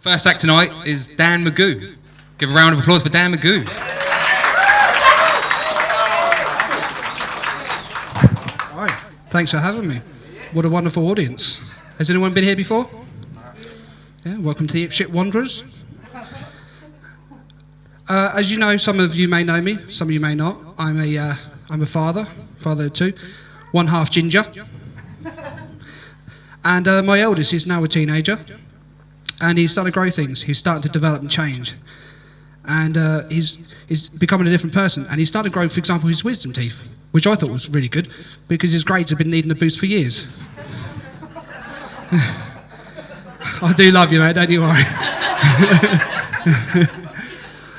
First act tonight is Dan Magoo. Give a round of applause for Dan Magoo. All right, thanks for having me. What a wonderful audience. Has anyone been here before? Yeah, welcome to the Ipshit Wanderers. As you know, some of you may know me, some of you may not. I'm a father of two, one half ginger. And my eldest is now a teenager. And he's starting to grow things. He's starting to develop and change. And he's becoming a different person. And he's starting to grow, for example, his wisdom teeth, which I thought was really good, because his grades have been needing a boost for years. I do love you, mate, don't you worry.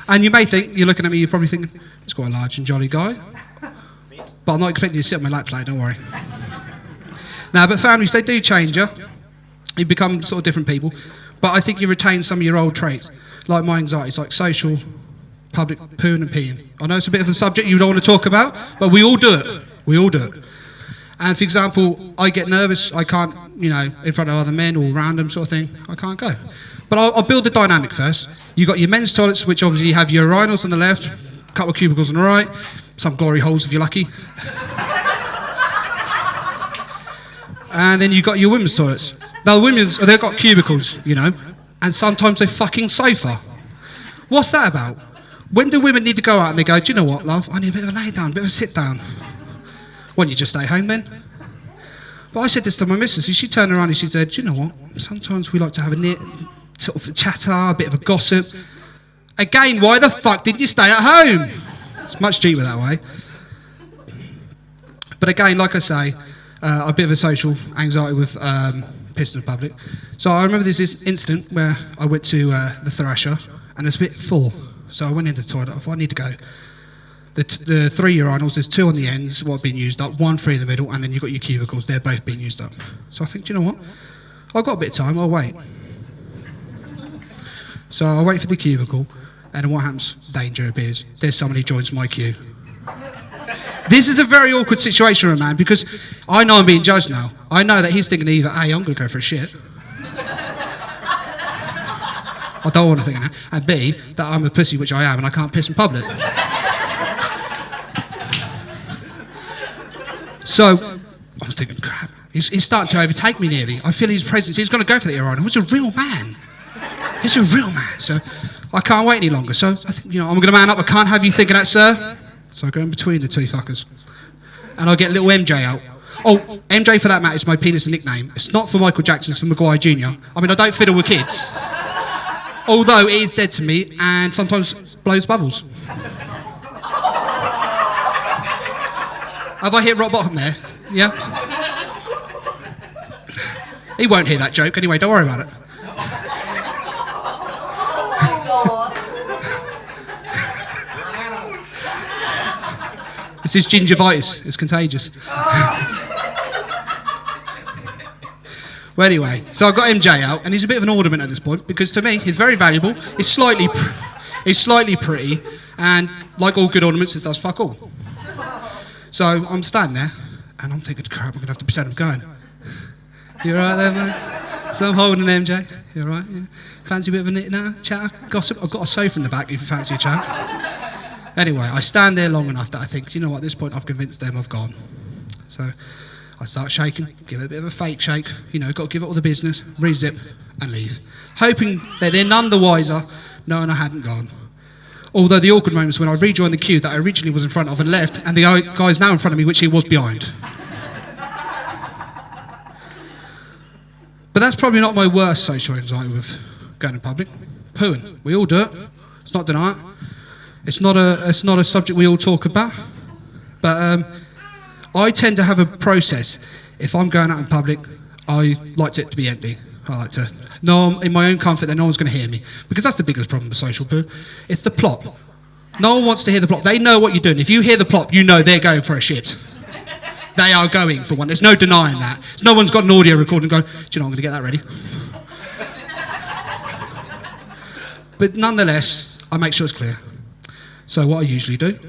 And you may think, you're looking at me, you're probably thinking, he's quite a large and jolly guy. But I'm not expecting you to sit on my lap today, don't worry. Now, but families, they do change you. You become sort of different people. But I think you retain some of your old traits, like my anxieties, like social, public pooing and peeing. I know it's a bit of a subject you don't want to talk about, but we all do it. We all do it. And for example, I get nervous, I can't, in front of other men or random sort of thing, I can't go. But I'll build the dynamic first. You've got your men's toilets, which obviously have your urinals on the left, a couple of cubicles on the right, some glory holes if you're lucky. And then you've got your women's toilets. Now, they've got cubicles, and sometimes they fucking sofa. What's that about? When do women need to go out and they go, do you know what, love? I need a bit of a lay down, a bit of a sit down. Why don't you just stay home then? But I said this to my missus, and she turned around and she said, do you know what? Sometimes we like to have a sort of chatter, a bit of a gossip. Again, why the fuck didn't you stay at home? It's much cheaper that way. But again, like I say, a bit of a social anxiety with pissing in public. So I remember there's this incident where I went to the Thrasher and it's a bit full. So I went into the toilet, I thought I need to go. The three urinals, there's two on the ends, what have been used up, one free in the middle, and then you've got your cubicles, they're both being used up. So I think, do you know what? I've got a bit of time, I'll wait. So I wait for the cubicle, and then what happens? Danger appears. There's someone who joins my queue. This is a very awkward situation for a man, because I know I'm being judged now. I know that he's thinking either, A, I'm going to go for a shit. I don't want to think of that. And B, that I'm a pussy, which I am, and I can't piss in public. So, I was thinking, crap, he's starting to overtake me nearly. I feel his presence, he's going to go for the urinal. He's a real man. He's a real man. So, I can't wait any longer. So, I think, I'm going to man up. I can't have you thinking that, sir. So I go in between the two fuckers. And I get little MJ out. Oh, MJ for that matter is my penis nickname. It's not for Michael Jackson, it's for Maguire Jr. I mean, I don't fiddle with kids. Although it is dead to me and sometimes blows bubbles. Have I hit rock bottom there? Yeah? He won't hear that joke anyway, don't worry about it. This is gingivitis, it's contagious. Well, anyway, so I've got MJ out, and he's a bit of an ornament at this point, because to me, he's very valuable, he's slightly pretty, and like all good ornaments, it does fuck all. So I'm standing there, and I'm thinking, crap, I'm going to have to pretend I'm going. You alright there, mate? So I'm holding MJ, you alright? Yeah. Fancy a bit of a knit now, chatter, gossip? I've got a sofa in the back if you fancy a chat. Anyway, I stand there long enough that I think, you know what, at this point I've convinced them I've gone. So I start shaking, give it a bit of a fake shake, got to give it all the business, re-zip and leave. Hoping that they're none the wiser, knowing I hadn't gone. Although the awkward moments when I rejoined the queue that I originally was in front of and left, and the guy's now in front of me, which he was behind. But that's probably not my worst social anxiety with going in public. Pooing, we all do it, let's not deny it. It's not a subject we all talk about, but I tend to have a process. If I'm going out in public, I like it to be empty. I like to know in my own comfort that no one's going to hear me, because that's the biggest problem with social poo. It's the plop. No one wants to hear the plop. They know what you're doing. If you hear the plop, you know they're going for a shit. They are going for one. There's no denying that. So no one's got an audio recording going, do you know, I'm going to get that ready. But nonetheless, I make sure it's clear. So what I usually do,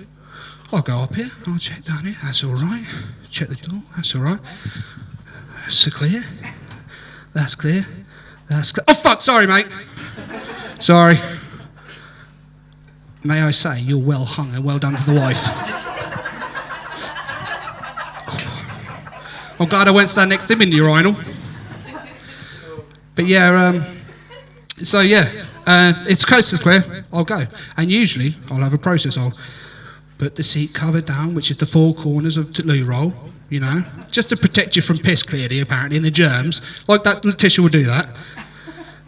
I'll go up here, I'll check down here, that's all right. Check the door, that's all right. That's clear. That's clear. That's clear. Oh fuck, sorry mate. Sorry. May I say, you're well hung and well done to the wife. I'm glad I won't stand next to him in the urinal. But yeah, it's coast is clear, I'll go. And usually, I'll have a process. I'll put the seat cover down, which is the four corners of the loo roll, you know, just to protect you from piss, clearly, apparently, and the germs. Like that tissue will do that.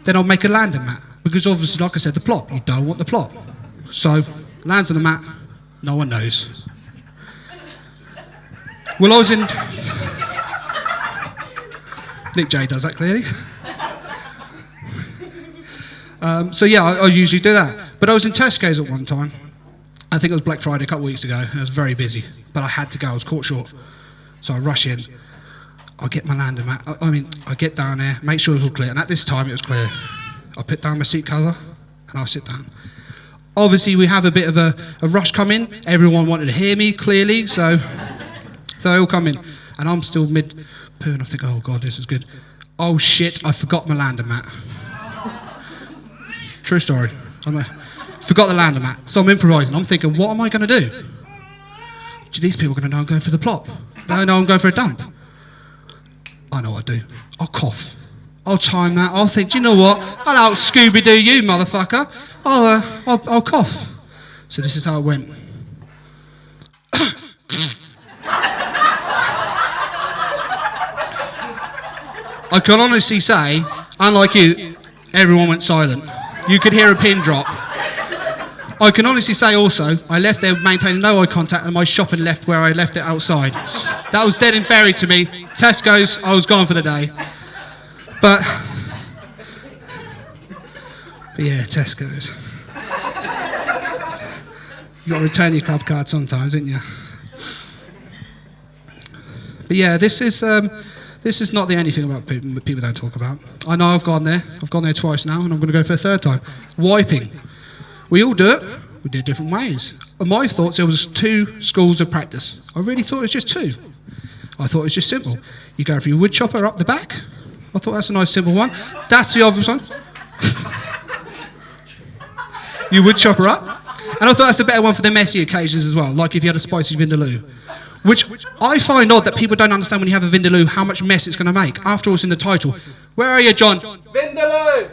Then I'll make a landing mat. Because obviously, like I said, the plop, you don't want the plop. So, lands on the mat, no one knows. Well, I was in... Nick J does that, clearly. I usually do that. But I was in Tesco's at one time. I think it was Black Friday a couple of weeks ago, and I was very busy. But I had to go, I was caught short. So I rush in. I get my landing mat. I get down there, make sure it's all clear. And at this time, it was clear. I put down my seat cover, and I sit down. Obviously, we have a bit of a rush come in. Everyone wanted to hear me, clearly, so they all come in. And I'm still mid-poo, and I think, oh, God, this is good. Oh, shit, I forgot my landing mat. True story. Forgot the landing mat. So I'm improvising. I'm thinking, what am I going to do? These people are going to know I'm going for the plop. No, I'm going for a dump. I know what I do. I'll cough. I'll time that. I'll think, do you know what? I'll out Scooby-Doo you, motherfucker. I'll cough. So this is how it went. I can honestly say, unlike you, everyone went silent. You could hear a pin drop. I can honestly say also, I left there maintaining no eye contact and my shopping left where I left it outside. That was dead and buried to me. Tesco's, I was gone for the day. But yeah, Tesco's. You got to return your club card sometimes, didn't you? But yeah, this is not the only thing about people don't talk about. I know I've gone there twice now, and I'm going to go for a third time. Wiping. We all do it. We do it different ways. In my thoughts, there was 2 schools of practice. I really thought it was just 2. I thought it was just simple. You go for your wood chopper up the back. I thought that's a nice simple one. That's the obvious one. You would chop her up. And I thought that's a better one for the messy occasions as well, like if you had a spicy vindaloo. Which I find odd that people don't understand when you have a vindaloo how much mess it's going to make. After all, it's in the title. Where are you, John? Vindaloo!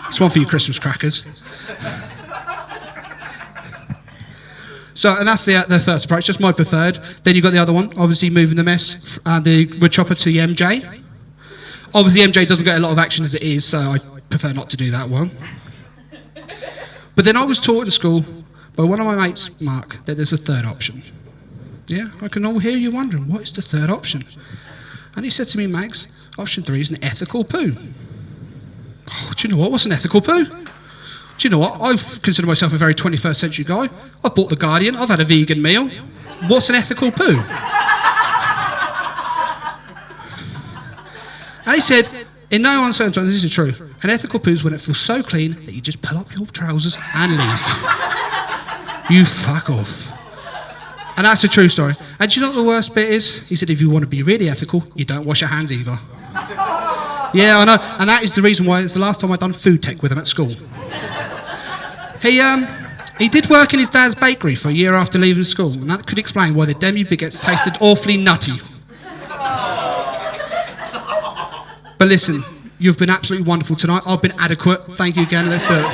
It's one for you Christmas crackers. So, and that's the first approach, just my preferred. Then you've got the other one, obviously moving the mess, the wood chopper to the MJ. Obviously MJ doesn't get a lot of action as it is, so I prefer not to do that one. But then I was taught in school by one of my mates, Mark, that there's a third option. Yeah, I can all hear you wondering, what is the third option? And he said to me, Max, option 3 is an ethical poo. Oh, do you know what? What's an ethical poo? Do you know what? I've considered myself a very 21st century guy. I've bought The Guardian. I've had a vegan meal. What's an ethical poo? And he said, in no uncertain terms, this is true. An ethical poo is when it feels so clean that you just pull up your trousers and leave. You fuck off. And that's a true story. And do you know what the worst bit is? He said, if you want to be really ethical, you don't wash your hands either. Yeah, I know. And that is the reason why it's the last time I've done food tech with him at school. He did work in his dad's bakery for a year after leaving school, and that could explain why the demi-baguettes tasted awfully nutty. But listen, you've been absolutely wonderful tonight. I've been adequate. Thank you again. Let's do it.